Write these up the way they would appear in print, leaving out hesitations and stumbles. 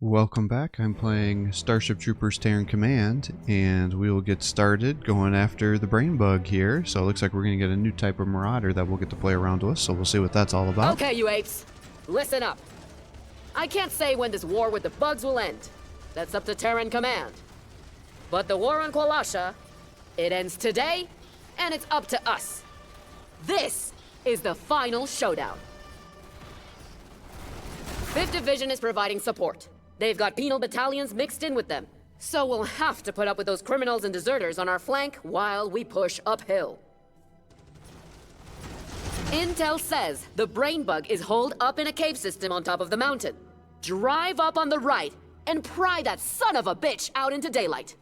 Welcome back. I'm playing Starship Troopers Terran Command, and we will get started going after the brain bug here. So it looks like we're going to get a new type of marauder that we'll get to play around with, so we'll see what that's all about. Okay, you apes. Listen up. I can't say when this war with the bugs will end. That's up to Terran Command. But the war on Kwalasha, it ends today, and it's up to us. This is the final showdown. 5th Division is providing support. They've got penal battalions mixed in with them, so we'll have to put up with those criminals and deserters on our flank while we push uphill. Intel says the brain bug is holed up in a cave system on top of the mountain. Drive up on the right and pry that son of a bitch out into daylight.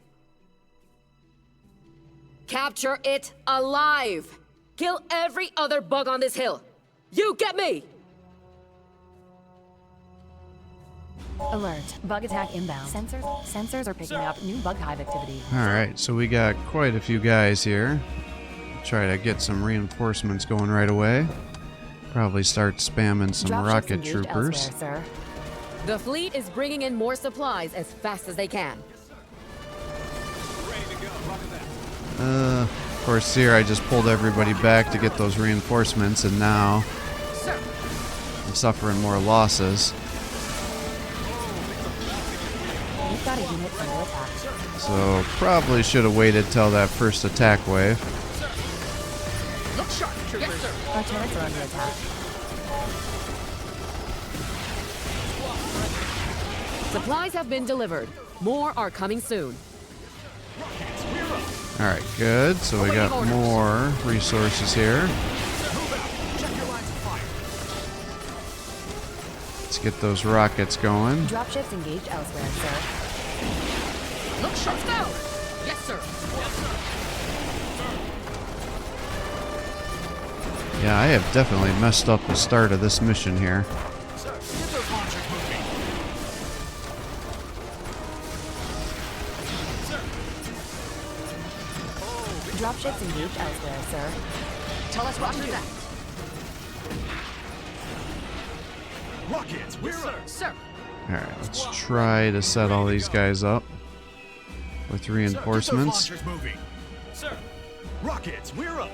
Capture it alive. Kill every other bug on this hill. You get me? Alert. Bug attack inbound. Sensors are picking up new bug hive activity. Alright, so we got quite a few guys here. Try to get some reinforcements going right away. Probably start spamming some rocket troopers. Elsewhere, sir. The fleet is bringing in more supplies as fast as they can. Of course here I just pulled everybody back to get those reinforcements, and now I'm suffering more losses. We've got a unit under attack. So probably should have waited till that first attack wave. Look sharp, troopers. Yes, sir. Our turrets are under attack. Supplies have been delivered. More are coming soon. Alright, good. So we got more resources here. Let's get those rockets going. Dropships engaged elsewhere, sir. Look sharp now. Yes, sir. Yeah, I have definitely messed up the start of this mission here. Dropships engaged elsewhere, sir. Tell us what to do. Rockets, we're up. Sir. Alright, let's try to set all these guys up with reinforcements. Sir. Rockets, we're up.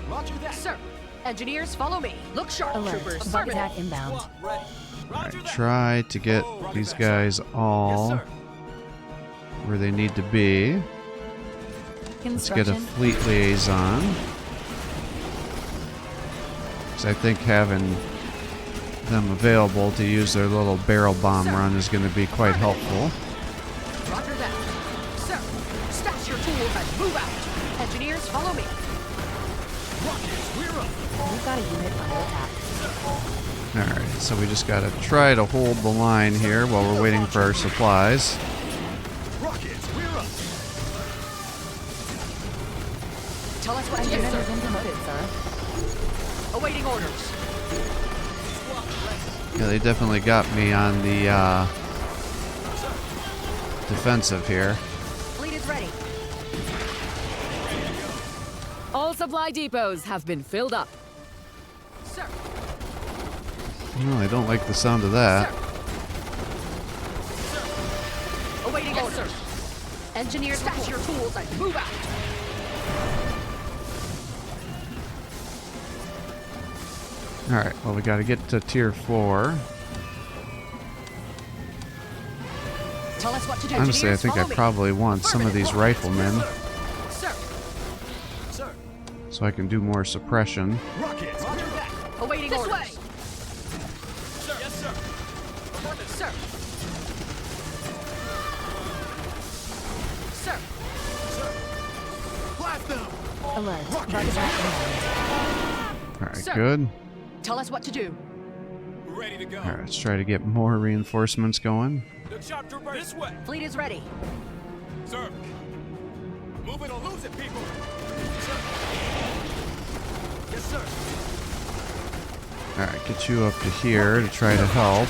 Roger that. Sir. Engineers, follow me. Look sharp, Alert. troopers. Bug attack inbound. Alright, try to get these guys all where they need to be. Let's get a fleet liaison. Because I think having them available to use their little barrel bomb run is going to be quite helpful. Roger that. Sir, stash your tools and move out. Engineers, follow me. Rockets, we're up. We've got a unit under attack. Alright, so we just got to try to hold the line here while we're waiting for our supplies. Rockets, we're up. Tell us what to do, Unit sir. has been promoted, sir. Awaiting orders. Yeah, they definitely got me on the defensive here. Fleet is ready. All supply depots have been filled up. Sir. Well, I don't like the sound of that. Awaiting orders. Engineers, stash your tools and move out. Alright, well we gotta get to tier 4. Tell us what to do. Honestly, I Engineers, think I follow me. probably want some of these riflemen Sir. Sir. so I can do more suppression. Rockets, we're up. Awaiting orders. Sir. Yes, sir. Sir. Sir. Blast them. Alert. Bug attack inbound. Alright, Sir. good. Tell us what to do. Ready to go. Alright, let's try to get more reinforcements going. The chopper this way. Fleet is ready. Sir. Move it or lose it, people. Sir. Yes, sir. Alright, get you up to here to try to help.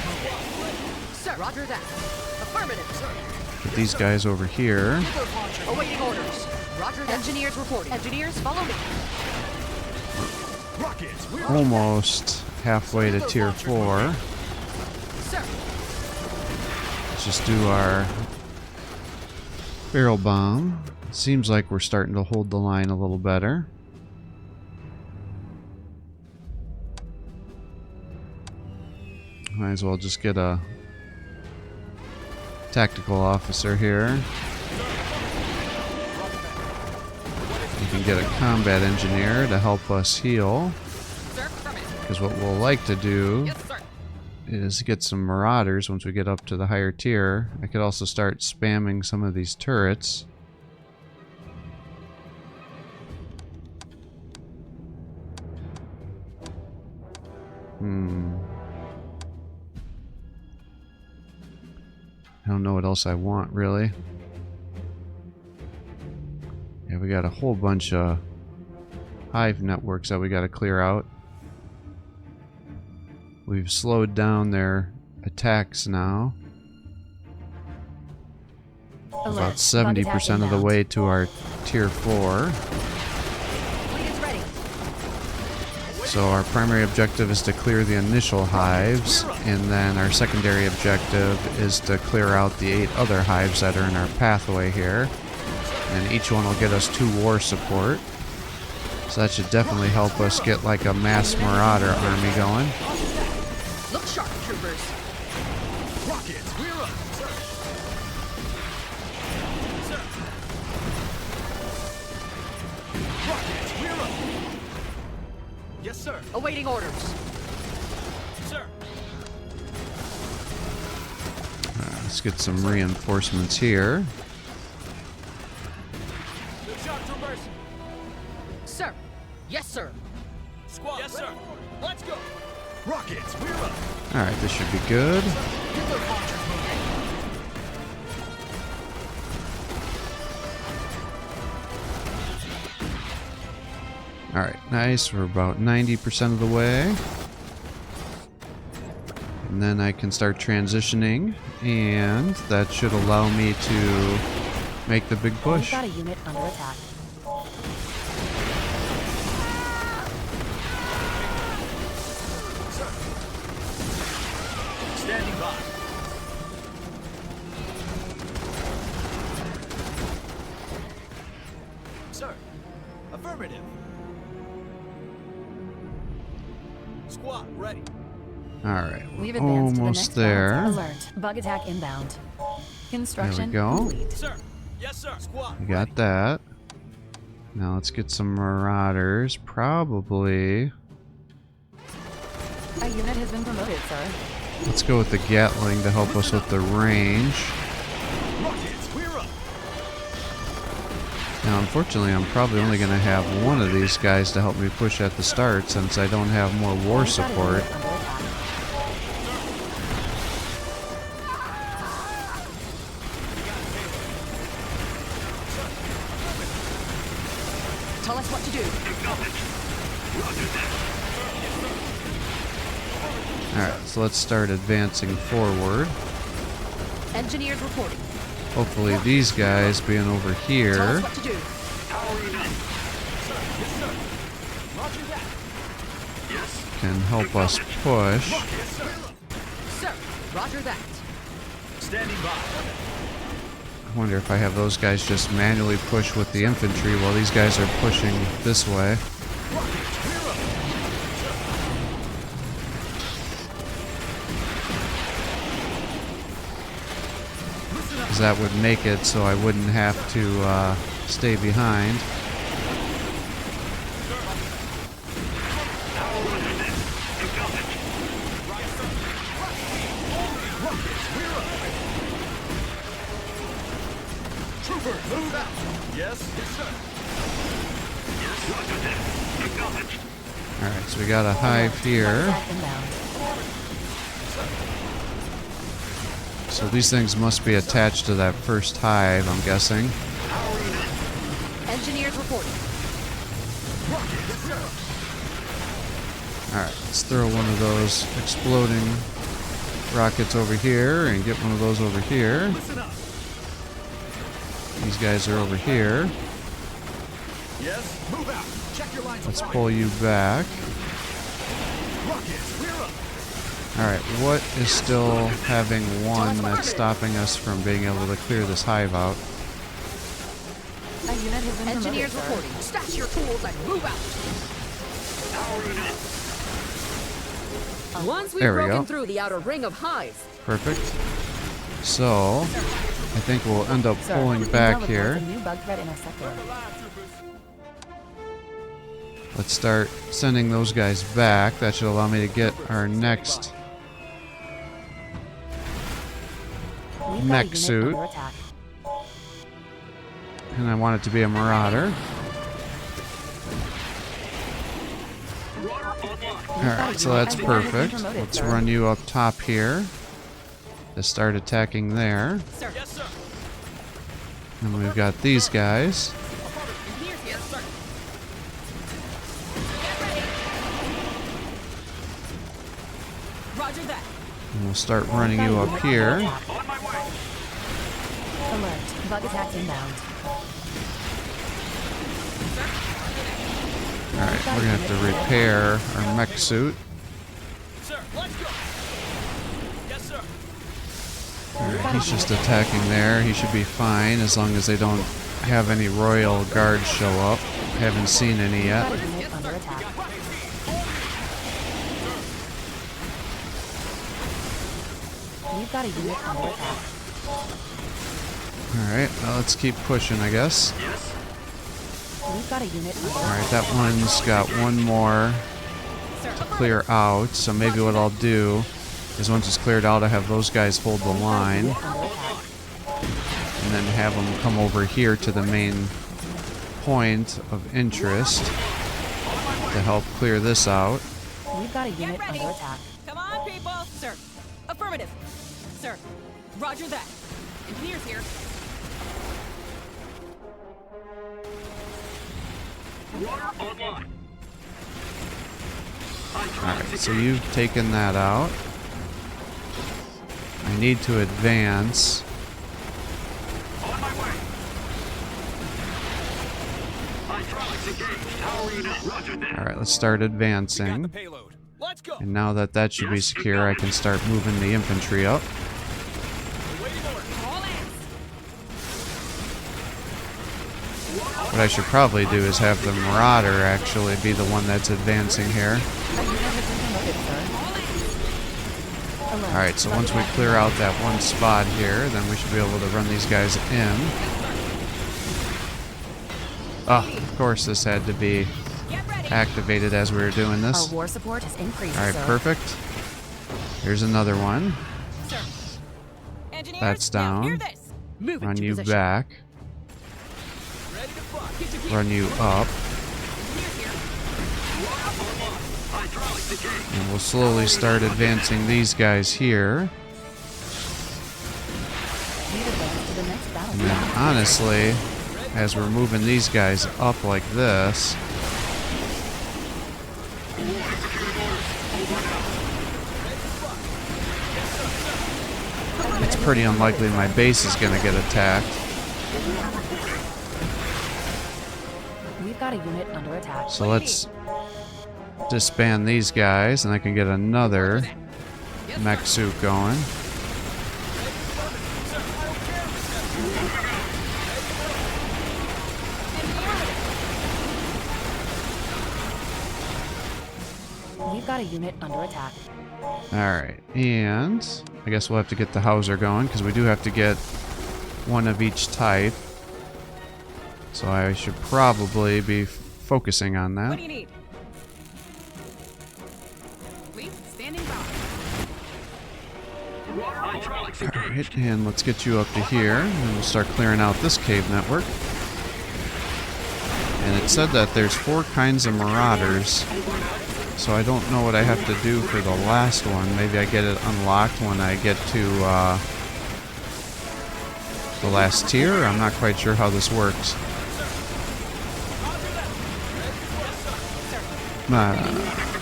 Sir. Roger that. Affirmative, sir. Get these guys over here. Awaiting orders. Roger that. Engineers reporting. Engineers, follow me. Rockets, we're up. Almost halfway to tier 4. Sir. just do our barrel bomb. Seems like we're starting to hold the line a little better. Might as well just get a tactical officer here. We can get a combat engineer to help us heal. Because what we'll like to do is get some marauders once we get up to the higher tier. I could also start spamming some of these turrets. I don't know what else I want, really. Yeah, we got a whole bunch of hive networks that we got to clear out. We've slowed down their attacks now. Alert. About 70% of the way to our tier 4. So our primary objective is to clear the initial hives, and then our secondary objective is to clear out the 8 other hives that are in our pathway here. And each one will get us 2 war support. So that should definitely help us get like a mass marauder army going. Look sharp, troopers. Rockets, we're up. Sir. Rockets, we're up. Yes, sir. Awaiting orders. Sir. Let's get some reinforcements here. Good job, troopers. Sir. Yes, sir. Squad, yes, sir. Let's go. Rockets, we're up. Alright, this should be good. Get those launchers moving. Alright, nice. We're about 90% of the way. And then I can start transitioning, and that should allow me to make the big We've push. got a unit under attack. Standing by. Sir. Affirmative. Squad, ready. Alright, We've we're advanced to the almost next there. bounce. Alert. Bug attack inbound. Construction go. complete. Sir. Yes, sir. Squad, We got that. Now let's get some marauders. Probably. A unit has been promoted, sir. Let's go with the Gatling to help us with the range. Rockets, we're up. Now, unfortunately, I'm probably only going to have one of these guys to help me push at the start since I don't have more war We've got a support. unit under attack. Tell us what to do. Alright, so let's start advancing forward. Engineers reporting. Hopefully these guys being over Tell here us what to do. can help us push. Sir. Roger that. Standing by. I wonder if I have those guys just manually push with the infantry while these guys are pushing this way. Because that would make it so I wouldn't have to stay behind. Trooper, move out. Yes, yes, sir. Alright, so we got a hive Bug here. attack inbound. So these things must be attached to that first hive, I'm guessing. Engineers reporting. Alright, let's throw one of those exploding rockets over here and get one of those over here. Listen up. These guys are over here. Yes, move out. Check your lines. Let's pull you back. Rockets, we're up. Alright, what is still having one that's stopping us from being able to clear this hive out? A unit has been Engineers promoted, sir. reporting. Stash your tools and move out. Once we've There we broken go. through the outer ring of hives, Perfect. So, I think we'll end up Sir, pulling intel back reports here. a new bug threat intersector. Let's start sending those guys back. That should allow me to get our next We've got a mech unit suit. under attack. And I want it to be a Marauder. Alright, so that's perfect. Let's run you up top here to start attacking there. Sir. Yes, sir. And we've got these guys. Engineers here. Sir. Roger that. And we'll start running you up here. On my way. Alert. Bug attack inbound. Alright, we're gonna have to repair our mech suit. Sir, let's go. Yes, sir. Alright, he's just attacking there. He should be fine as long as they don't have any royal guards show up. Haven't seen any yet. Got a unit under attack. We've got a unit under attack. Alright, well, let's keep pushing, I guess. We've got a unit under attack. Alright, that one's got one more to clear out. So maybe what I'll do is once it's cleared out, I have those guys hold the line. Under attack. And then have them come over here to the main point of interest to help clear this out. We've got a Get unit ready. under attack. Come on, people. Sir. Affirmative. Sir. Roger that. Engineers here. Alright, so you've taken that out. I need to advance. Alright, let's start We got the advancing. payload. Let's go. And now that that should be secure, I can start moving the infantry up. Waiting order. All hands. What I should probably do is have the Marauder actually be the one that's advancing here. A unit has been promoted, sir. Alert. Alright, so Bug once we attack clear out inbound. that one spot here, then we should be able to run these guys in. Oh, of course this had to be Get ready. activated as we were doing Our this. war support has increased, Alright, sir. perfect. Here's another one. Sir. Engineers. That's now hear down. this. move Run into you position. back. Ready to fly. Run you up. Engineers here. And we'll slowly start advancing these guys here. We've advanced to the next battle. And then honestly, as we're moving these guys up like this, it's pretty unlikely my base is going to get attacked. We've got a unit under attack. So let's disband these guys and I can get another mech suit going. We've got a unit under attack. Alright, and I guess we'll have to get the Hauser going because we do have to get one of each type. So I should probably be focusing on What that. do you need? Please, standing by. Alright, and let's get you up to here, and we'll start clearing out this cave network. And it said that there's 4 kinds of Marauders, so I don't know what I have to do for the last one. Maybe I get it unlocked when I get to the last tier? I'm not quite sure how this works.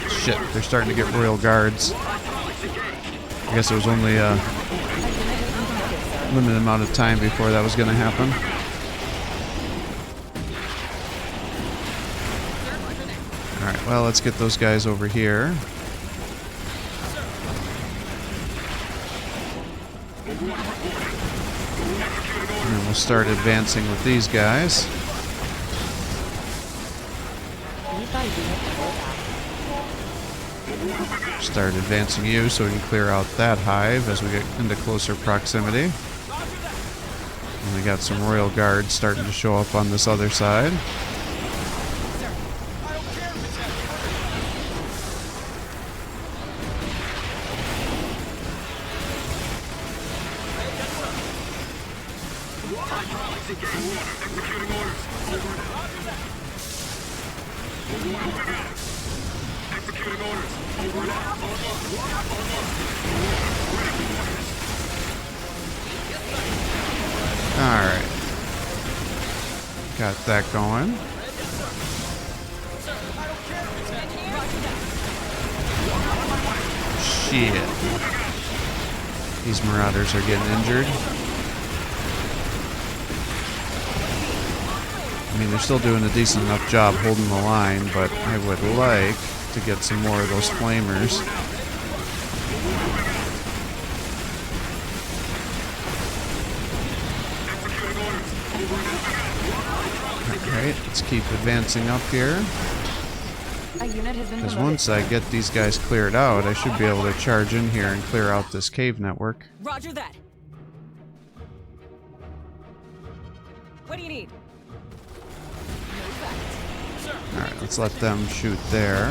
Shit, they're starting to get royal guards. I guess it was only a limited amount of time before that was going to happen. Alright, well, let's get those guys over here. And then we'll start advancing with these guys. Start advancing you so we can clear out that hive as we get into closer proximity. And we got some royal guards starting to show up on this other side. Alright. Got that going. Shit. These marauders are getting injured. I mean, they're still doing a decent enough job holding the line, but I would like to get some more of those flamers. Alright, let's keep advancing up here. A unit has been Because promoted. once I get these guys cleared out, I should be able to charge in here and clear out this cave network. Roger that. What do you need? Alright, let's let them shoot there.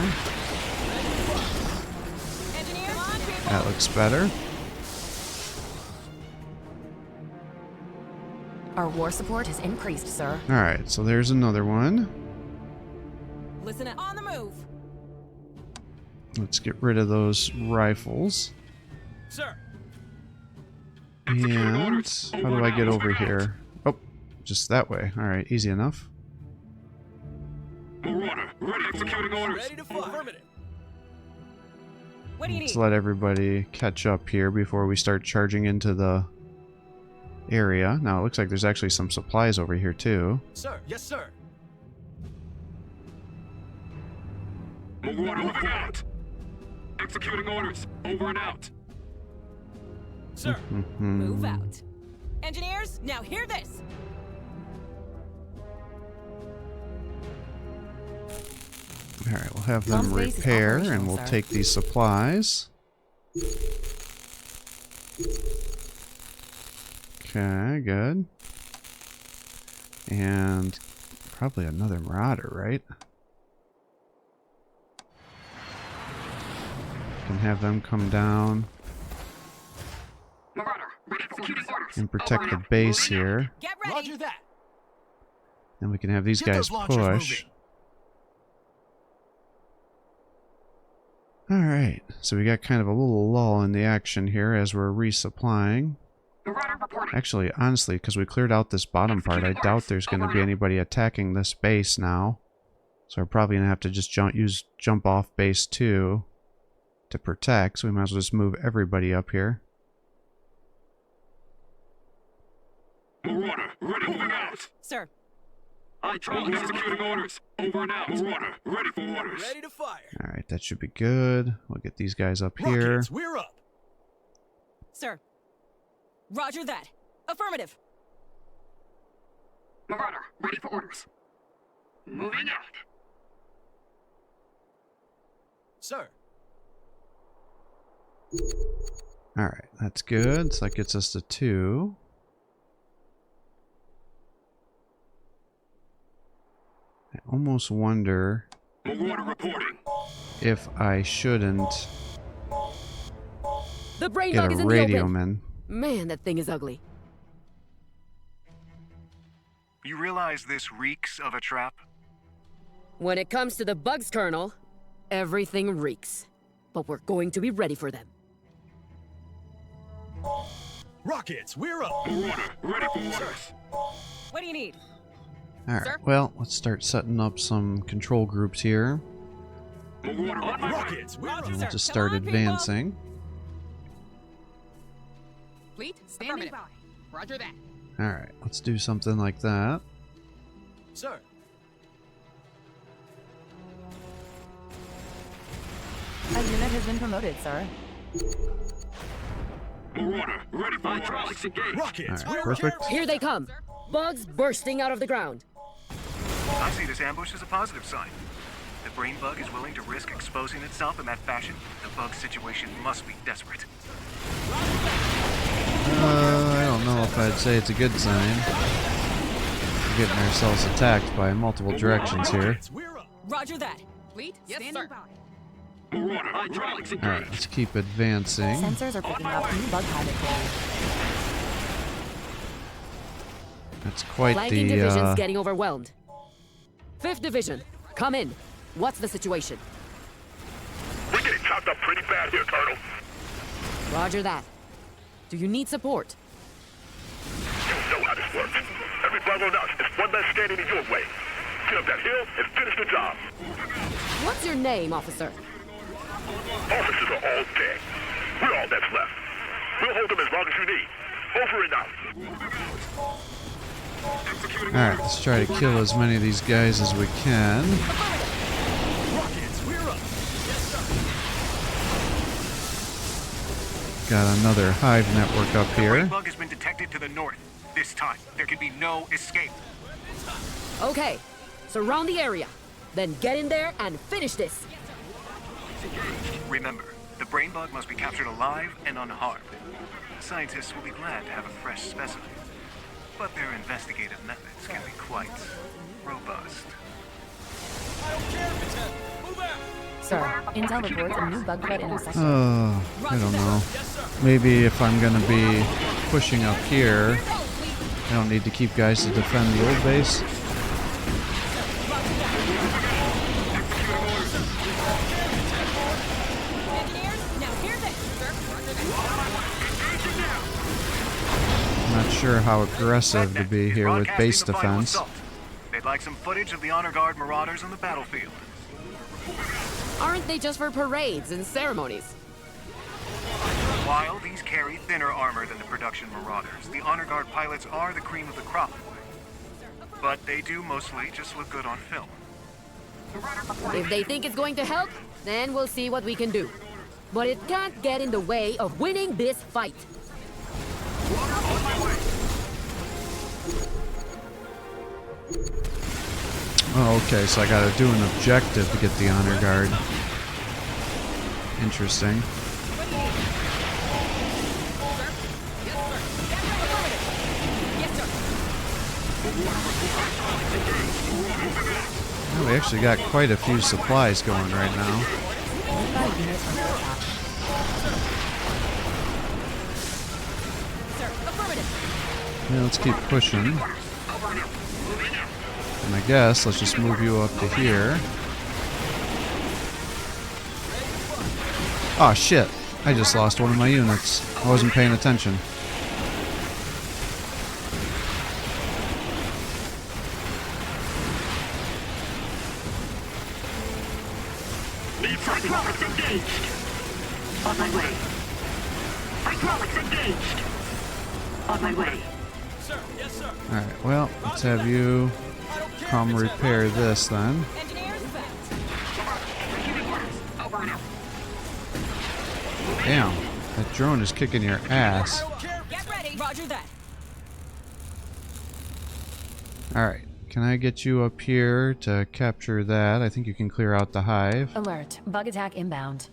Engineer, come on, people. That looks better. Our war support has increased, sir. Alright, so there's another one. Listen up. On the move. Let's get rid of those rifles. Sir. And how do I get over here? Oh, just that way. Alright, easy enough. Marauder, ready executing orders. Ready to fire. Affirmative. What do you Let's need? let everybody catch up here before we start charging into the area. Now, it looks like there's actually some supplies over here, too. Sir. Yes, sir. Marauder, moving out. Executing orders. Over and out. Sir. Move out. Engineers, now hear this. Alright, we'll have them Bomb base is repair, and operational, we'll sir. take these supplies. Okay, good. And probably another marauder, right? Can have them come down Marauder, ready executing orders. and protect the base here. Get ready. Roger that. Then we can have these Get guys those launchers push. Alright, so we got kind of a little lull in the action here as we're resupplying. Marauder reporting. Actually, honestly, because we cleared out this bottom part, I doubt there's going to be anybody attacking this base now. So we're probably going to have to just jump off base 2 to protect, so we might as well just move everybody up here. Marauder, ready moving out. Sir, I try executing orders. Over and out. Marauder, ready for orders. Ready to fire. Alright, that should be good. We'll get these guys up here. Rockets, we're up. sir. Roger that. Affirmative. Marauder, ready for orders. Moving out. Sir. Alright, that's good. So that gets us to 2. I almost wonder Marauder reporting. if I shouldn't The brain get bug a is in the open. radioman. Man, that thing is ugly. You realize this reeks of a trap? When it comes to the bugs, Colonel, everything reeks. But we're going to be ready for them. Rockets, we're up. Marauder, ready for orders. What do you need? Alright, Sir? well, let's start setting up some control groups here. Marauder, rockets, we're up. And we'll Sir, just come start on, people. advancing. Fleet, standing by. Roger that. Alright, let's do something like that. Sir. A unit has been promoted, sir. Marauder, ready for hydraulics engaged. Rockets, Alright, perfect. Here they come. Bugs bursting out of the ground. I see this ambush as a positive sign. The brain bug is willing to risk exposing itself in that fashion. The bug situation must be desperate. I don't know if I'd say it's a good sign. We're getting ourselves attacked by multiple directions here. we're up. Roger that. Fleet, standing by. Marauder, hydraulics engaged. Alright, let's keep advancing. Sensors are picking up new bug hive activity. That's quite Flanking the, division's getting overwhelmed. 5th Division, come in. What's the situation? We're getting chopped up pretty bad here, Colonel. Roger that. Do you need support? You know how this works. Every bug on us is one less standing in your way. Get up that hill and finish the job. What's your name, officer? Officers are all dead. We're all that's left. We'll hold them as long as you need. Over and out. Alright, let's try to kill as many of these guys as we can. Rockets, we're up. Yes, sir. Got another hive network up The brain here. bug has been detected to the north. This time, there can be no escape. Okay, surround the area. Then get in there and finish this. Remember, the brain bug must be captured alive and unharmed. Scientists will be glad to have a fresh specimen, but their investigative methods can be quite robust. Sir, intel reports a new bug threat intersection. Oh, I don't know. Maybe if I'm gonna be pushing up here, I don't need to keep guys to defend the old base. Engineers, now hear this. Sir, I'm not sure how aggressive to be here with base Broadcasting a final defense. assault. They'd like some footage of the Honor Guard marauders on the battlefield. Aren't they just for parades and ceremonies? While these carry thinner armor than the production marauders, the Honor Guard pilots are the cream of the crop. But they do mostly just look good on film. If they think it's going to help, then we'll see what we can do. But it can't get in the way of winning this fight. Oh, okay, so I gotta do an objective to get the Honor Guard. Interesting. Oh, we actually got quite a few supplies going right now. Notified units under attack. sir, affirmative. Yeah, let's keep pushing. And I guess let's just move you up to here. Oh shit, I just lost one of my units. I wasn't paying attention. Need hydraulics engaged. On my way. Hydraulics engaged. On my way. Sir, yes, sir. Alright, well, let's have you come repair this then. Engineers, back. Damn, that drone is kicking your ass. Get ready. Roger that. Alright, can I get you up here to capture that? I think you can clear out the hive. Alert, bug attack inbound.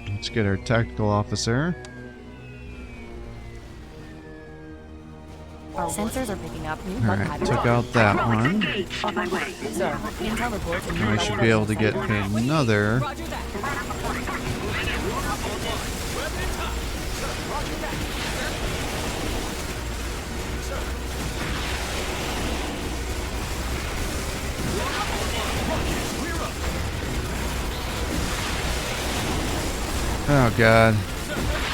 Let's get our tactical officer. Sensors are picking up new bug Alright, hive took activity. out that one. On my way. Sir, intel reports a new And we bug should threat be able to get intersection. another. Roger that. Oh god.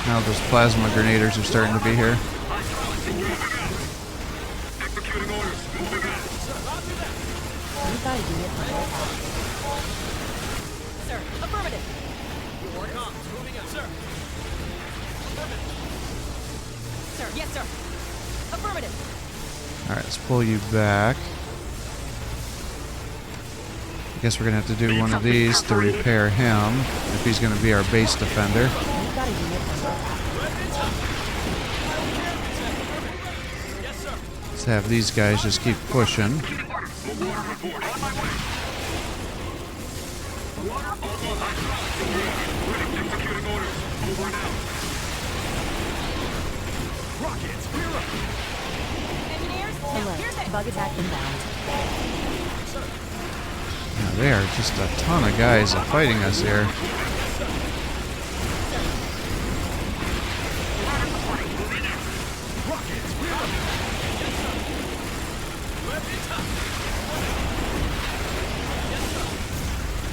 Now those plasma grenaders are starting to be here. Executing orders. Moving out. Notified units under attack. Sir, affirmative. Moving up, sir. Sir, yes, sir. Affirmative. Alright, let's pull you back. I guess we're gonna have to do one of these to repair him if he's gonna be our base defender. We've got a unit under attack. Let's have these guys just keep pushing. Alert. Bug attack inbound. Now, they are just a ton of guys fighting us here.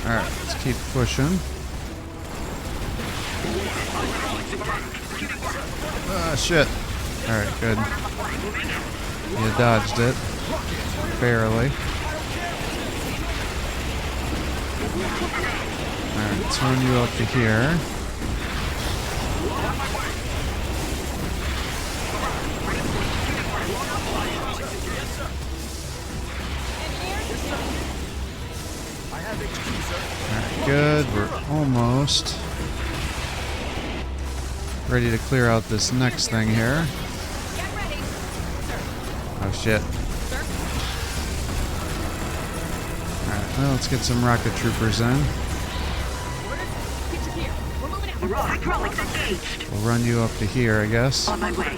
Alright, let's keep pushing. Ah, shit. Alright, good. You dodged it. Barely. Alright, let's run you up to here. Alright, good. We're almost ready to clear out this next thing here. Oh shit. Alright, well, let's get some rocket troopers in. Hydraulics engaged. We'll run you up to here, I guess. On my way.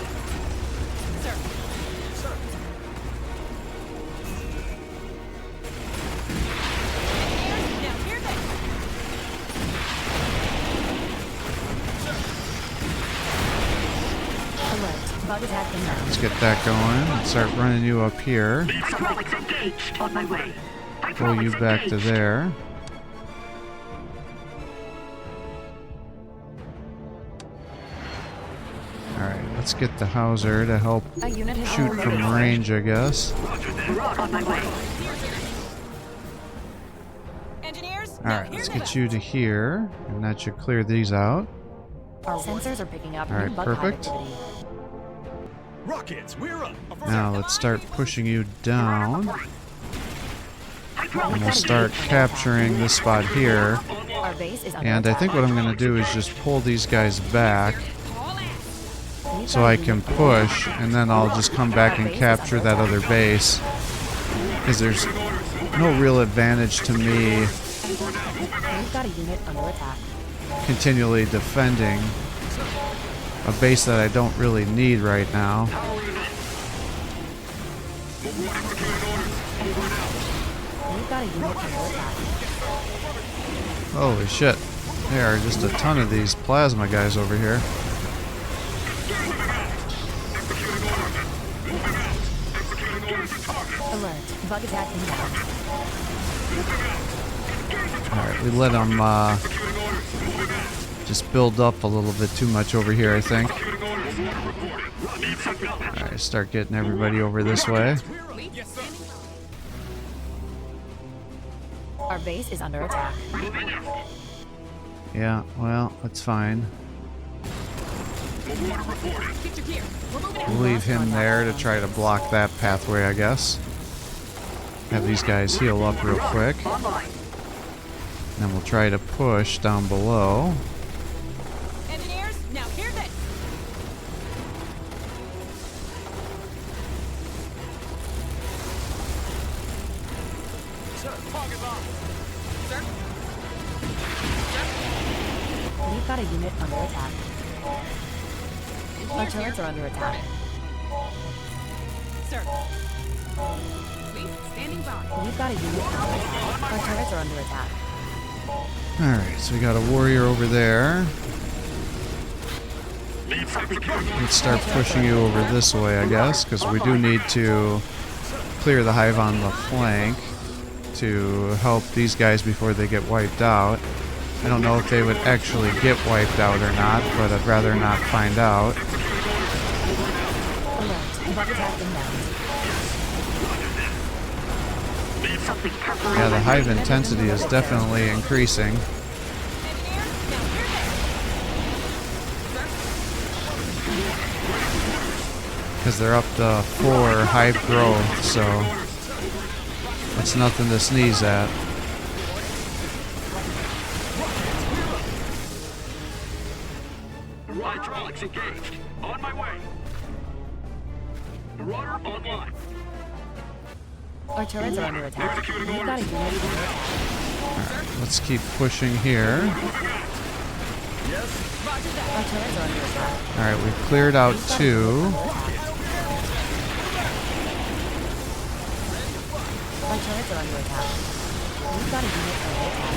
Alert. Bug attack inbound. Let's get that going. Let's start running you up here. Hydraulics engaged. On my way. Pull you back to there. Alright, let's get the Hauser to help A unit has shoot from range, I guess. On my way. Engineers? Alright, let's get you to here. And that should clear these out. Our sensors are picking up All right, new bug hive perfect. activity. Rockets, we're up. Now let's start pushing you down. And we'll start capturing this spot here. Our base is under And I attack. think what I'm going to do is just pull these guys back We've so got a I can unit under push, and then I'll just come back and capture that other base. Because there's no real advantage to me We've got a unit under attack. continually defending a base that I don't really need right now. We've got a unit under attack. Holy shit. There are just a ton of these plasma guys over here. Alert. Bug attack inbound. Alright, we let them just build up a little bit too much over here, I think. Alright, start getting everybody over this way. Our base is under attack. Yeah, well, that's fine. We'll leave him there to try to block that pathway, I guess. Have these guys heal up real quick. And then we'll try to push down below. Engineers? Now hear this! Sir, target bomb. Sir? We've got a unit under attack. Our turrets are under attack. Sir. Please, standing by. We've got a unit under attack. Our turrets are under attack. Alright, so we got a warrior over there. Let's start pushing you over this way, I guess, because we do need to clear the hive on the flank to help these guys before they get wiped out. I don't know if they would actually get wiped out or not, but I'd rather not find out. Alert. Bug attack inbound. Yeah, the hive intensity is definitely increasing. Because they're up to 4 hive growth, so it's nothing to sneeze at. On my way. Marauder online. Our turrets are under attack. We've got a unit under attack. Alright, let's keep pushing here. Our turrets are under attack. Alright, we've cleared out 2. Our turrets are under attack. We've got a unit under attack.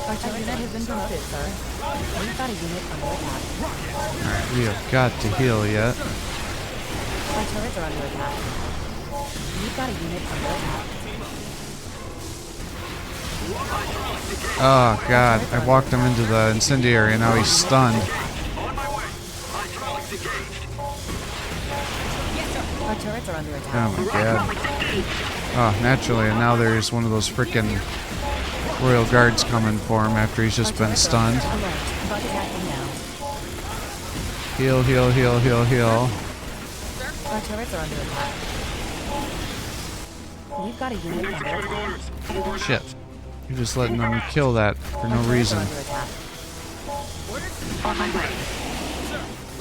Our turret has been promoted, sir. We've got a unit under attack. Alright, we have got to heal yet. Our turrets are under attack. We've got a unit under attack. Oh god, I walked him into the incendiary and now he's stunned. Our turrets are under attack. Oh my god. Oh, naturally, and now there's one of those frickin' Royal Guards coming for him after he's just been stunned. Alert. Bug attack inbound. Heal, heal, heal, heal, heal. Our turrets are under attack. We've got a unit under attack. Shit. You're just letting them kill that for no Our turrets reason. are under attack. On my way.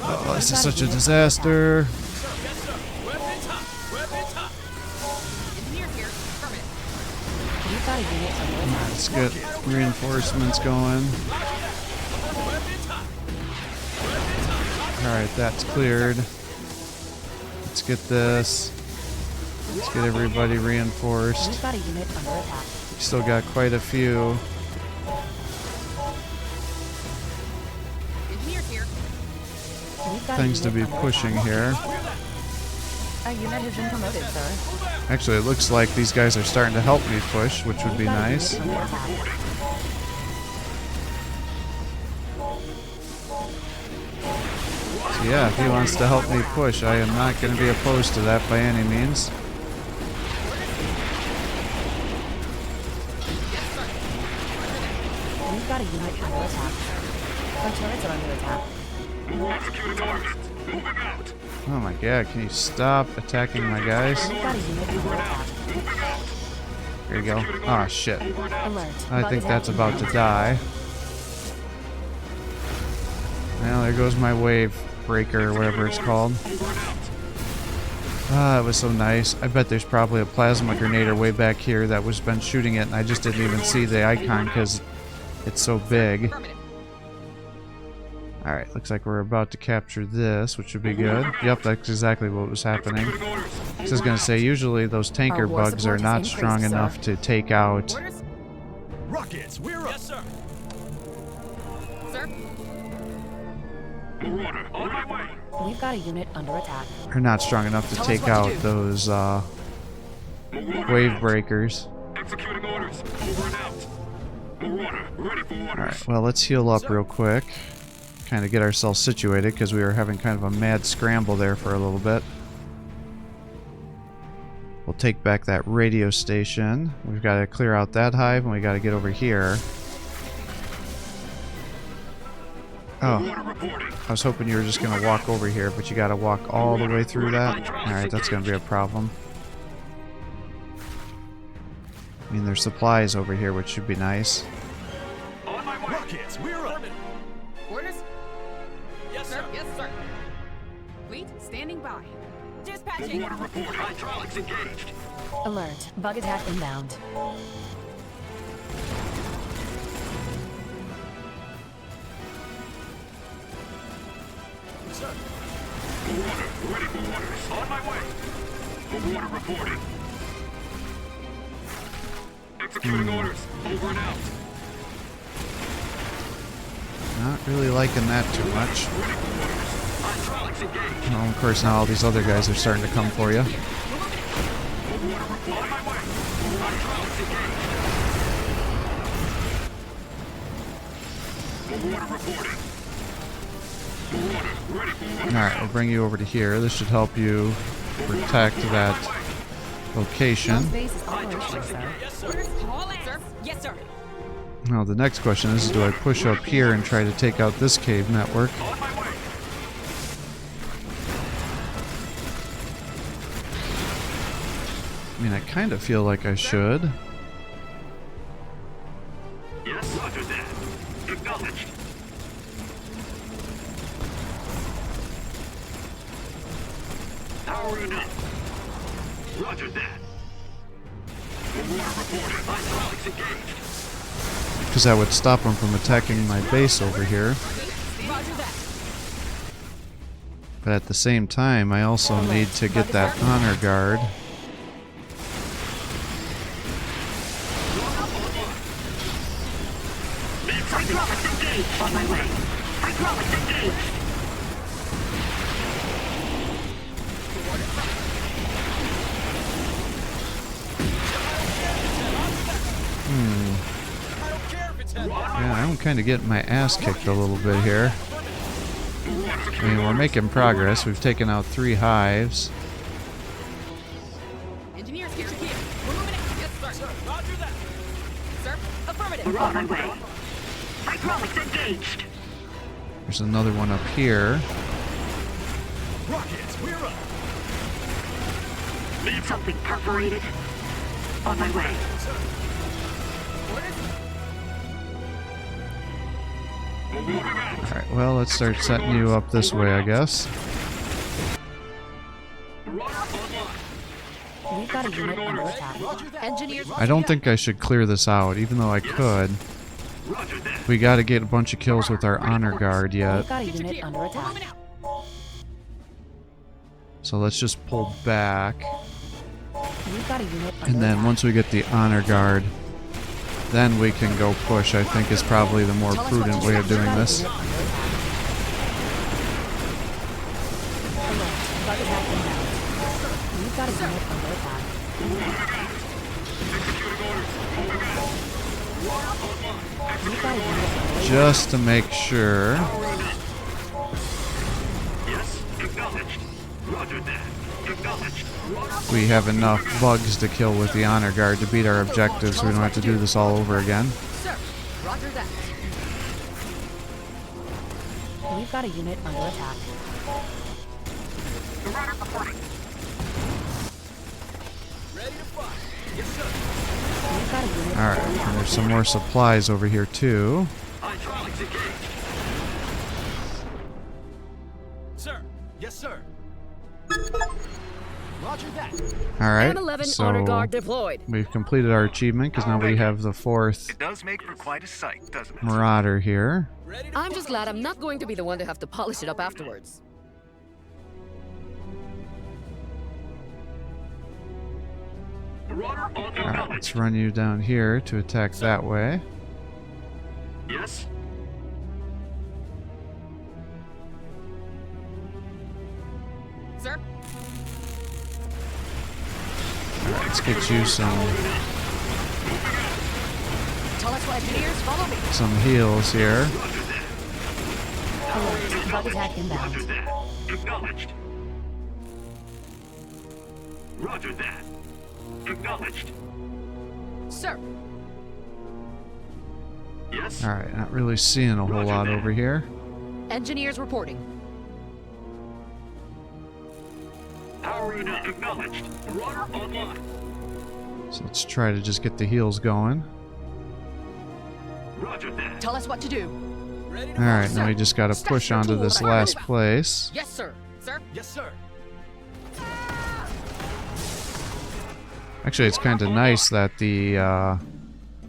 Oh, this is such a disaster. Engineers here. Affirmative. We've got a unit under attack. Let's get reinforcements going. Alright, that's cleared. Let's get this. Let's get everybody reinforced. We've got a unit under attack. Still got quite a few. Engineers here. We've got a Things to unit be under pushing attack. here. Our unit has been promoted, sir. Actually, it looks like these guys are starting to help me push, which would be We've got a nice. unit under attack. So yeah, if he wants to help me push, I am not going to be opposed to that by any means. We've got a unit under attack. Our turrets are under attack. Executing orders. Moving out. Oh my god, can you stop attacking my guys? We've got a unit under attack. There you go. Ah, shit. Alert. I Bug think attack that's about to inbound. die. Well, there goes my wave breaker, or whatever it's called. Ah, it was so nice. I bet there's probably a plasma grenader way back here that was been shooting it, and I just didn't even see the icon because it's so big. Affirmative. Alright, looks like we're about to capture this, which should be good. Yep, that's exactly what was happening. I was going to say, usually those tanker Our war bugs are support not has strong increased, enough sir. to take out. Orders? Rockets, we're up. Yes, sir. Sir? Marauder, on my way. We've got a unit under attack. Are not strong enough to Tell us take what to out do. those wave breakers. Executing orders. Over and out. Marauder, ready for orders. Alright, well, let's heal up real quick. Kind of get ourselves situated because we were having kind of a mad scramble there for a little bit. We'll take back that radio station. We've got to clear out that hive and we got to get over here. Oh, I was hoping you were just going to walk over here, but you got to walk all the way through that. Alright, that's going to be a problem. I mean, there's supplies over here, which should be nice. On my way. Rockets, we're up. Orders? Yes, Sir? sir. Yes, sir. Fleet standing by. Dispatching. Marauder report. Hydraulics engaged. Alert. Bug attack inbound. Sir. Marauder, ready for orders. On my way. Marauder reporting. Executing orders. Over and out. Not really liking that too much. Hydraulics engaged. Well, of course, now all these other guys are starting to come for you. Marauder report. On my way. Hydraulics engaged. Marauder reporting. Marauder, ready for orders. Alright, we'll bring you over to here. This should help you protect that location. Base is operational, sir. Yes, sir. Orders? Haul ass. Sir? Yes, sir. Now, the next question is, do I push up here and try to take out this cave network? On my way. I mean, I kind of feel like I should. Yes, roger that. Acknowledged. Powering up. Roger that. War reported. Hydraulics engaged. Because that would stop them from attacking my base over here. Roger that. But at the same time, I also need to get that honor guard. Hydraulics engaged. On my way. Hydraulics engaged. Yeah, I'm kind of getting my ass kicked a little bit here. I mean, we're making progress. We've taken out 3 hives. Engineers here. We're moving it. Yes, sir. Roger that. Sir, affirmative. We're on my way. Hydraulics engaged. There's another one up here. Rockets, we're up. Need something perforated. On my way. Alright, well, let's start setting you up this way, I guess. We've got a unit under attack. Engineers. I don't think I should clear this out, even though I could. We gotta get a bunch of kills with our honor guard We've yet. got a unit under attack. So let's just pull back. We've got a unit under And then attack. once we get the honor guard, then we can go push, I think is probably the more prudent way of doing this. Bug attack inbound. We've got a unit under attack. We've got a unit under attack. Just to make sure. Yes, acknowledged. Roger that. Acknowledged. We have enough bugs to kill with the honor guard to beat our objectives, so we don't have to do this all over again. Sir, roger that. We've got a unit under attack. Ready to fire. Yes, sir. We've got a unit Alright, under and attack. there's some more supplies over here too. Hydraulics engaged. Sir. Yes, sir. Roger that. Alright, M11 honor guard so deployed. we've completed our achievement because now we have the 4th It does make for quite a sight, doesn't it? Marauder here. Ready to I'm just glad I'm not going to be the one to have to polish it up afterwards. Marauder on Alright, acknowledged. let's run you down here to attack that way. Yes. Sir, Alright, let's get you some tell us what engineers follow me. heals here. Alert. Bug attack inbound. Roger that. Acknowledged. Roger that. Acknowledged. Sir, Yes. Alright, not really seeing a whole lot over here. engineers reporting. Powering up. Acknowledged. Marauder online. So let's try to just get the heals going. Roger that. Tell us what to do. Ready to Alright, now we just gotta push onto this last place. Yes, sir. Sir, Yes, sir. Actually, it's kind of nice that the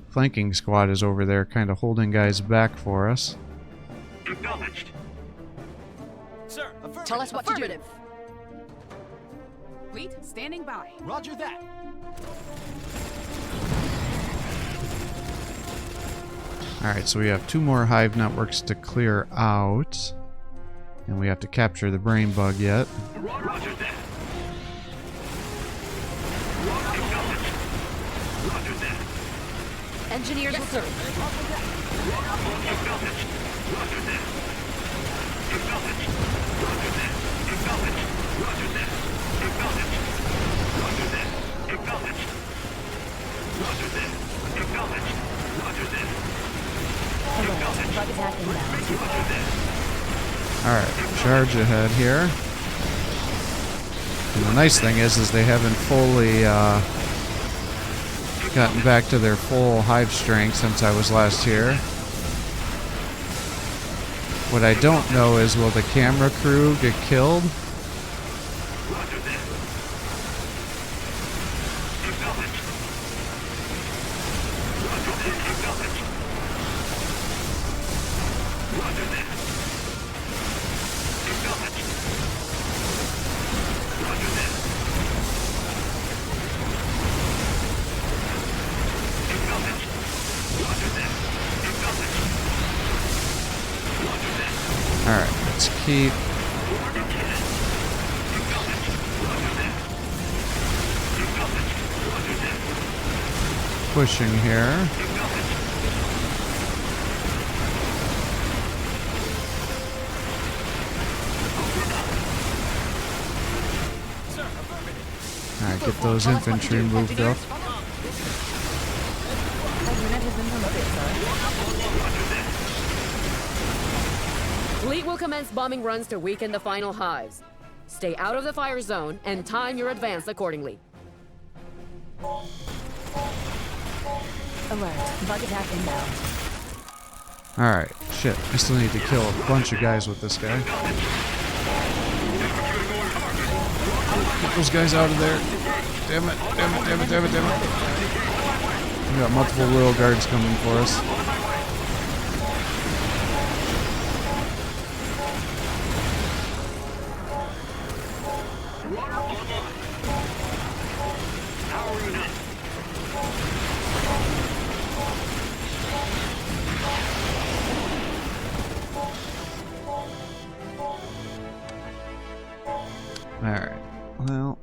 flanking squad is over there kind of holding guys back for us. Acknowledged. Sir. Affirmative. tell us what to do. Affirmative. Fleet standing by. Roger that. Alright, so we have 2 more hive networks to clear out. And we have to capture the brain bug yet. Roger that. Acknowledged. Roger that. Engineers Yes, sir. Acknowledged. Roger that. Acknowledged. Roger that. Acknowledged. Roger that. Acknowledged. Roger that. Acknowledged. Roger that. Acknowledged. Roger that. Alert. Bug attack inbound. Roger that. Alright, charge ahead here. And the nice thing is they haven't fully gotten back to their full hive strength since I was last here. What I don't know is, will the camera crew get killed? Roger that. Alright, let's keep pushing here. Alright, get those infantry moved up. Fleet will commence bombing runs to weaken the final hives. Stay out of the fire zone and time your advance accordingly. Alert. Bug attack inbound. Alright, shit. I still need to kill a bunch of guys with this guy. Get those guys out of there. Damn it, damn it, damn it, damn it, damn it. We got multiple royal guards coming for us. Alright, well,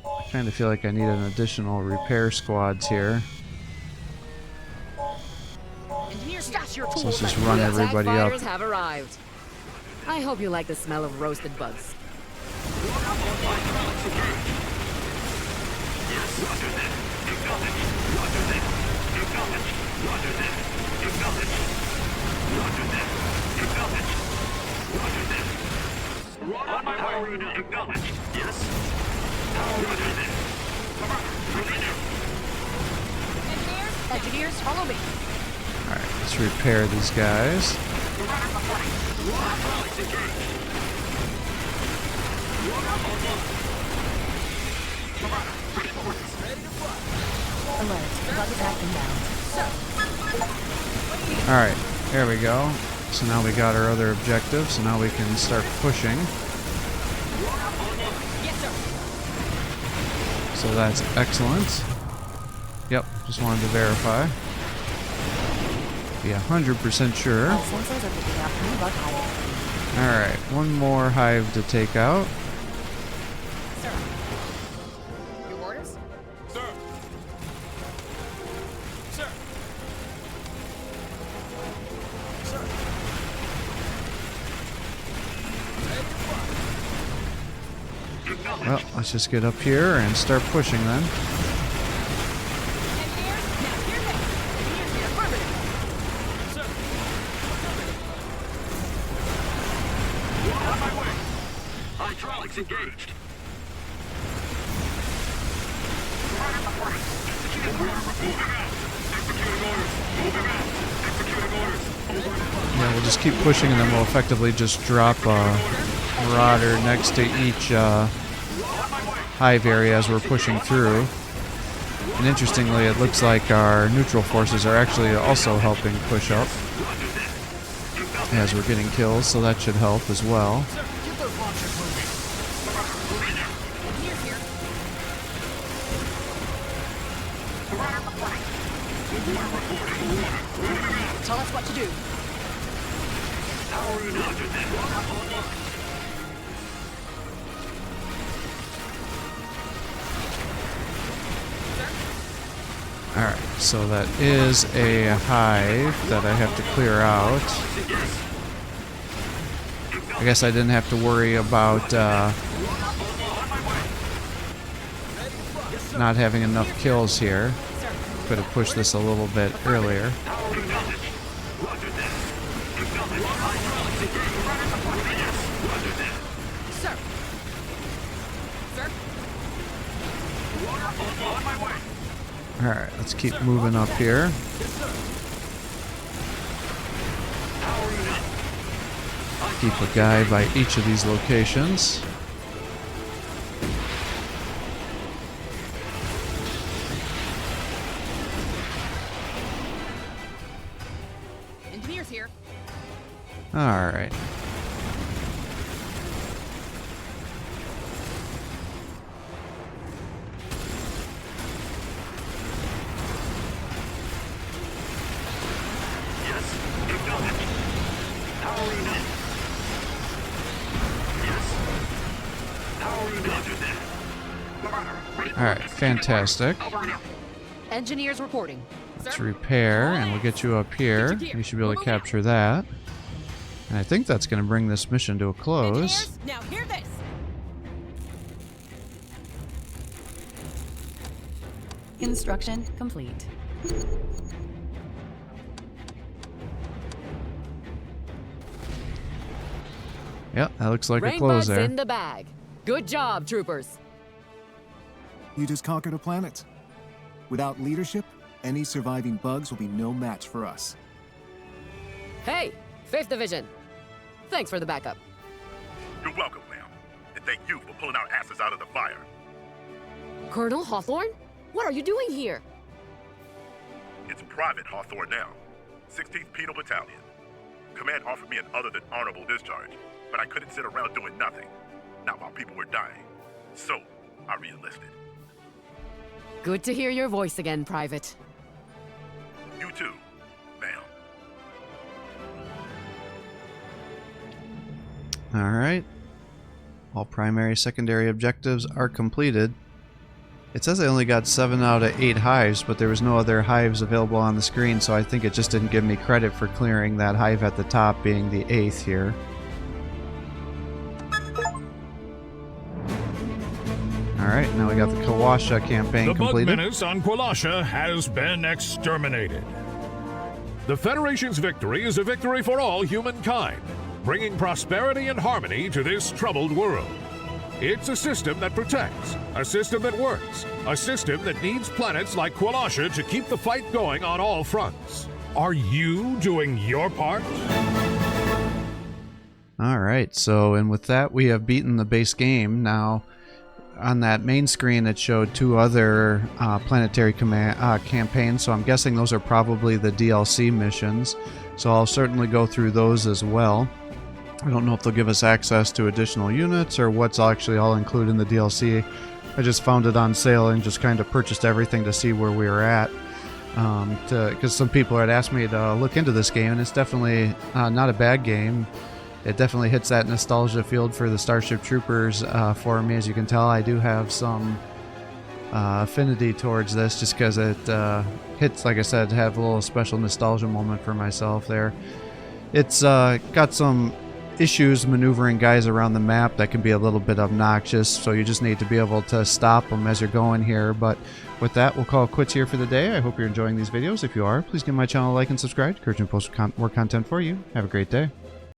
I kind of feel like I need an additional repair squads here. So let's just run everybody Attack up. fighters have arrived. I hope you like the smell of roasted bugs. On my way. Acknowledged. Yes. Engineers, follow me. Alright, let's repair these guys. Alert. Bug attack inbound. Alright, there we go. So now we got our other objective, so now we can start pushing. Yes, sir. So that's excellent. Yep, just wanted to verify. Be 100% sure. All sensors are picking up new bug hive. Alright, one more hive to take out. Sir. Your orders? Sir. Sir. Sir. Well, let's just get up here and start pushing then. Engineers, now here's it. Engineers here, affirmative. Sir. On my way. Hydraulics engaged. Yeah, we'll just keep pushing and then we'll effectively just drop a marauder next to each hive area as we're pushing through. And interestingly, it looks like our neutral forces are actually also helping push up as we're getting kills, so that should help as well. Engineers here. Tell us what to do. Alright, so that is a hive that I have to clear out. I guess I didn't have to worry about not having enough kills here. Could have pushed this a little bit earlier. Sir. Sir. Alright, let's keep moving up here. Keep a guy by each of these locations. Engineers here. Alright. Alright, fantastic. Engineers reporting. Let's repair, and we'll get you up here. You should be able to capture that. And I think that's going to bring this mission to a close. Engineers, now hear this. Construction complete. Yep, that looks like a Rain close bugs there. in the bag. Good job, troopers. You just conquered a planet. Without leadership, any surviving bugs will be no match for us. Hey, 5th Division. Thanks for the backup. You're welcome, ma'am. And thank you for pulling our asses out of the fire. Colonel Hawthorne? What are you doing here? It's Private Hawthorne now, 16th Penal Battalion. Command offered me an other than honorable discharge, but I couldn't sit around doing nothing. Not while people were dying. So, I re-enlisted. Good to hear your voice again, Private. You too, ma'am. Alright. All primary, secondary objectives are completed. It says I only got 7 out of 8 hives, but there was no other hives available on the screen, so I think it just didn't give me credit for clearing that hive at the top, being the 8th here. Alright, now we got the Kawasha campaign The bug completed. menace on Qualasha has been exterminated. The Federation's victory is a victory for all humankind, bringing prosperity and harmony to this troubled world. It's a system that protects, a system that works, a system that needs planets like Qualasha to keep the fight going on all fronts. Are you doing your part? Alright, so and with that we have beaten the base game. Now on that main screen it showed 2 other planetary campaigns, so I'm guessing those are probably the DLC missions. So I'll certainly go through those as well. I don't know if they'll give us access to additional units or what's actually all included in the DLC. I just found it on sale and just kind of purchased everything to see where we were at. Because some people had asked me to look into this game, and it's definitely not a bad game. It definitely hits that nostalgia field for the Starship Troopers for me. As you can tell, I do have some affinity towards this just because it hits, like I said, have a little special nostalgia moment for myself there. It's got some issues maneuvering guys around the map that can be a little bit obnoxious, so you just need to be able to stop them as you're going here. But with that, we'll call it quits here for the day. I hope you're enjoying these videos. If you are, please give my channel a like and subscribe. Encourage me to post more content for you. Have a great day.